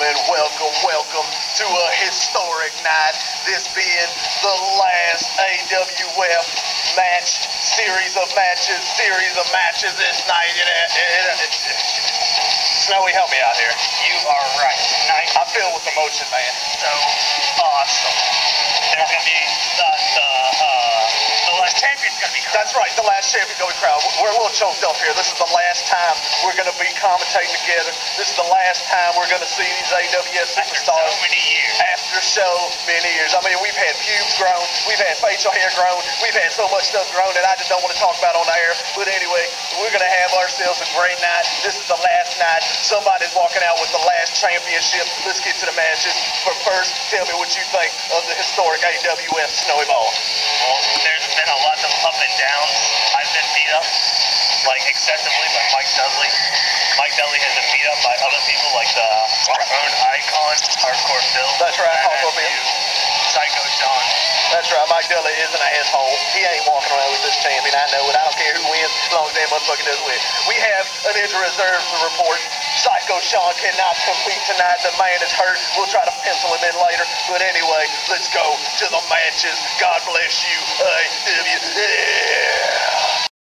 gentlemen, welcome to a historic night. This being the last AWF series of matches this night. Snowy, help me out here. You are right. Tonight, I'm filled with emotion, man. so awesome. There's gonna be the last champion's gonna be crowned. That's right, the last champion going crowd. We're a little choked up here. This is the last time we're going to be commentating together. This is the last time we're going to see these AWS superstars. After so many years. After so many years. I mean, we've had pubes grown, we've had facial hair grown, we've had so much stuff grown that I just don't want to talk about on the air. But anyway, we're going to have ourselves a great night. This is the last night. Somebody's walking out with the last championship. Let's get to the matches. But first, tell me what you think of the historic AWS Snowy Ball. Well, there's been a lot of up and downs. I've been beat up, like, excessively by Mike Dudley. Mike Dudley has been beat up by other people, like our own icon, Hardcore Phil. That's right, Hardcore Phil. Psycho Sean. That's right, Mike Dudley is an asshole. He ain't walking around with this champion. I know it. I don't care who wins, as long as that motherfucker does win. We have an injury reserve to report. Psycho Sean cannot compete tonight. The man is hurt. We'll try to pencil him in later. But anyway, let's go to the matches. God bless you, AWF.